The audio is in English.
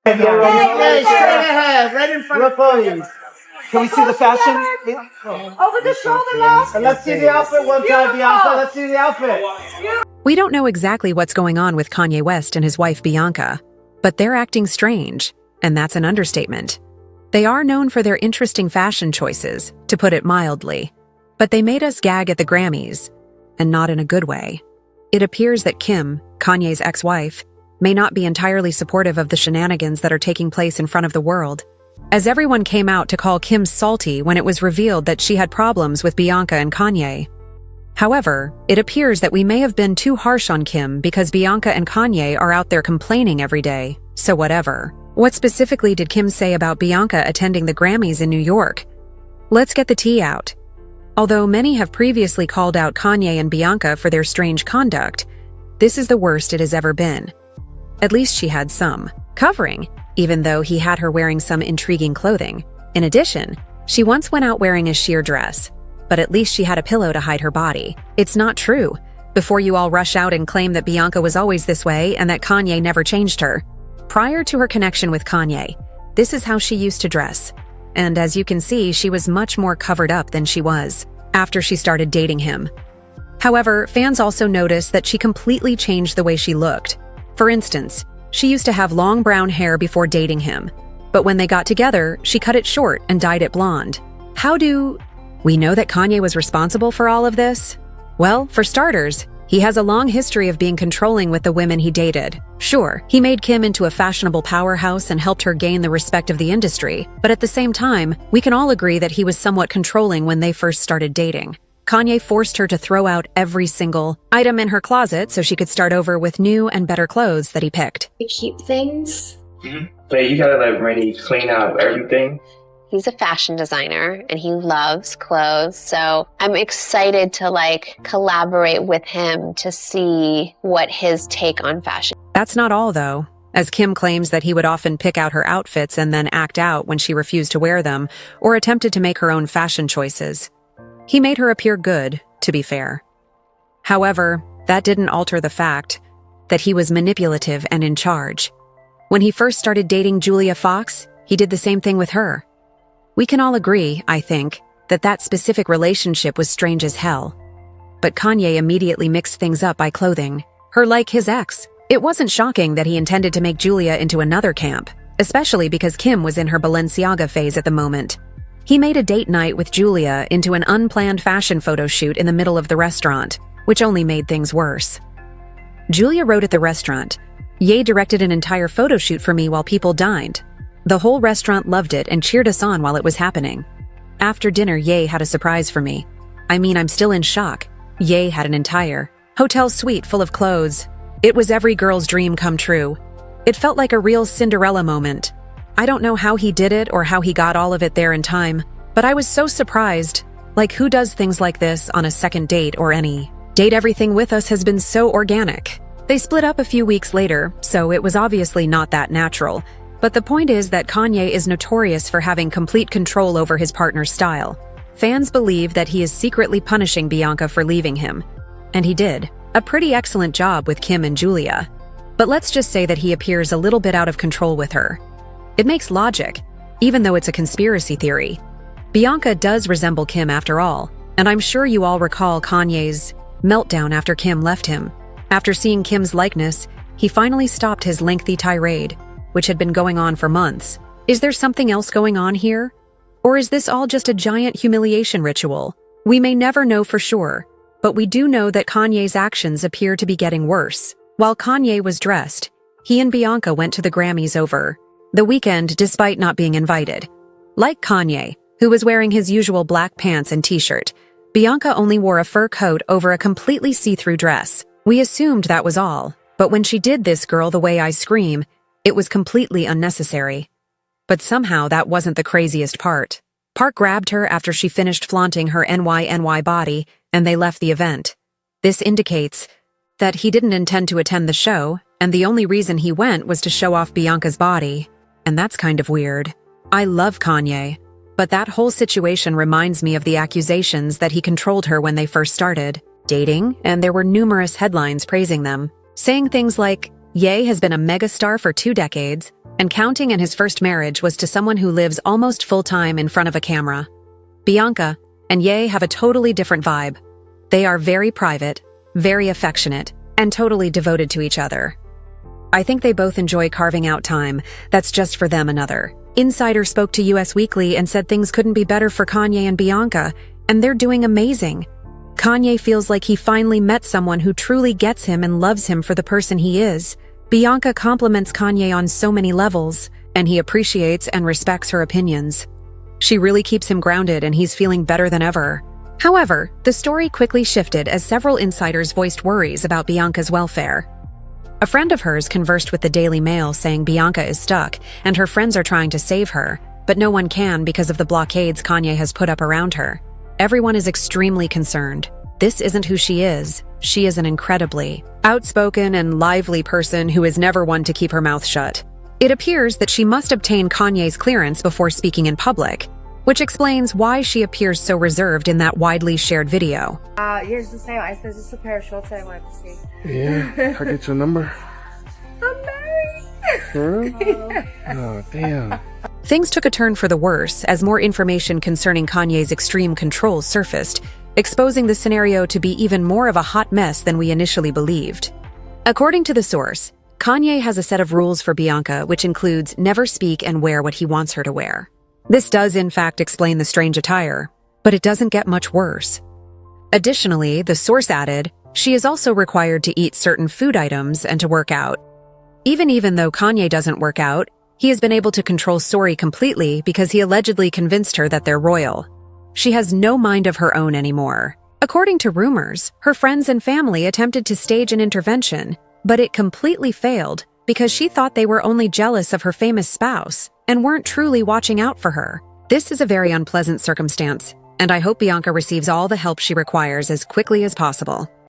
Hey, straight ahead, right in front of you. Can we see the fashion? Over the shoulder now. And let's see the outfit one time, Bianca. Let's see the outfit. We don't know exactly what's going on with Kanye West and his wife Bianca, but they're acting strange, and that's an understatement. They are known for their interesting fashion choices, to put it mildly, but they made us gag at the Grammys, and not in a good way. It appears that Kim, Kanye's ex-wife, may not be entirely supportive of the shenanigans that are taking place in front of the world, as everyone came out to call Kim salty when it was revealed that she had problems with Bianca and Kanye. However, it appears that we may have been too harsh on Kim because Bianca and Kanye are out there complaining every day, so whatever. What specifically did Kim say about Bianca attending the Grammys in New York? Let's get the tea out. Although many have previously called out Kanye and Bianca for their strange conduct, this is the worst it has ever been. At least she had some covering, even though he had her wearing some intriguing clothing. In addition, she once went out wearing a sheer dress, but at least she had a pillow to hide her body. It's not true, before you all rush out and claim that Bianca was always this way and that Kanye never changed her. Prior to her connection with Kanye, this is how she used to dress. And as you can see, she was much more covered up than she was after she started dating him. However, fans also noticed that she completely changed the way she looked. For instance, she used to have long brown hair before dating him, but when they got together, she cut it short and dyed it blonde. How do we know that Kanye was responsible for all of this? Well, for starters, he has a long history of being controlling with the women he dated. Sure, he made Kim into a fashionable powerhouse and helped her gain the respect of the industry, but at the same time, we can all agree that he was somewhat controlling when they first started dating. Kanye forced her to throw out every single item in her closet so she could start over with new and better clothes that he picked. We keep things. But you gotta really clean out everything. He's a fashion designer and he loves clothes. So I'm excited to collaborate with him to see what his take on fashion. That's not all though, as Kim claims that he would often pick out her outfits and then act out when she refused to wear them or attempted to make her own fashion choices. He made her appear good, to be fair. However, that didn't alter the fact that he was manipulative and in charge. When he first started dating Julia Fox, he did the same thing with her. We can all agree, I think, that that specific relationship was strange as hell. But Kanye immediately mixed things up by clothing her like his ex. It wasn't shocking that he intended to make Julia into another camp, especially because Kim was in her Balenciaga phase at the moment. He made a date night with Julia into an unplanned fashion photo shoot in the middle of the restaurant, which only made things worse. Julia wrote at the restaurant, "Ye directed an entire photo shoot for me while people dined. The whole restaurant loved it and cheered us on while it was happening. After dinner, Ye had a surprise for me. I mean, I'm still in shock. Ye had an entire hotel suite full of clothes. It was every girl's dream come true. It felt like a real Cinderella moment. I don't know how he did it or how he got all of it there in time, but I was so surprised. Like, who does things like this on a second date or any date? Everything with us has been so organic." They split up a few weeks later, so it was obviously not that natural. But the point is that Kanye is notorious for having complete control over his partner's style. Fans believe that he is secretly punishing Bianca for leaving him. And he did a pretty excellent job with Kim and Julia. But let's just say that he appears a little bit out of control with her. It makes logic, even though it's a conspiracy theory. Bianca does resemble Kim after all, and I'm sure you all recall Kanye's meltdown after Kim left him. After seeing Kim's likeness, he finally stopped his lengthy tirade, which had been going on for months. Is there something else going on here? Or is this all just a giant humiliation ritual? We may never know for sure, but we do know that Kanye's actions appear to be getting worse. While Kanye was dressed, he and Bianca went to the Grammys over the weekend despite not being invited. Like Kanye, who was wearing his usual black pants and t-shirt, Bianca only wore a fur coat over a completely see-through dress. We assumed that was all, but when she did this girl the way I scream, it was completely unnecessary. But somehow that wasn't the craziest part. Park grabbed her after she finished flaunting her NYNY body, and they left the event. This indicates that he didn't intend to attend the show, and the only reason he went was to show off Bianca's body. And that's kind of weird. I love Kanye, but that whole situation reminds me of the accusations that he controlled her when they first started dating, and there were numerous headlines praising them, saying things like, "Ye has been a megastar for 2 decades, and counting, and his first marriage was to someone who lives almost full-time in front of a camera. Bianca and Ye have a totally different vibe. They are very private, very affectionate, and totally devoted to each other. I think they both enjoy carving out time that's just for them another. Insider spoke to US Weekly and said things couldn't be better for Kanye and Bianca, and they're doing amazing. Kanye feels like he finally met someone who truly gets him and loves him for the person he is. Bianca compliments Kanye on so many levels, and he appreciates and respects her opinions. She really keeps him grounded, and he's feeling better than ever. However, the story quickly shifted as several insiders voiced worries about Bianca's welfare. A friend of hers conversed with the Daily Mail saying Bianca is stuck and her friends are trying to save her, but no one can because of the blockades Kanye has put up around her. Everyone is extremely concerned. This isn't who she is. She is an incredibly outspoken and lively person who is never one to keep her mouth shut. It appears that she must obtain Kanye's clearance before speaking in public, which explains why she appears so reserved in that widely shared video. Here's the same. I said just a pair of shorts I wanted to see. Yeah, I get your number. I'm married. For real? Oh, damn. Things took a turn for the worse as more information concerning Kanye's extreme control surfaced, exposing the scenario to be even more of a hot mess than we initially believed. According to the source, Kanye has a set of rules for Bianca which includes never speak and wear what he wants her to wear. This does in fact explain the strange attire, but it doesn't get much worse. Additionally, the source added, she is also required to eat certain food items and to work out. Even though Kanye doesn't work out, he has been able to control Sori completely because he allegedly convinced her that they're royal. She has no mind of her own anymore. According to rumors, her friends and family attempted to stage an intervention, but it completely failed because she thought they were only jealous of her famous spouse and weren't truly watching out for her. This is a very unpleasant circumstance, and I hope Bianca receives all the help she requires as quickly as possible.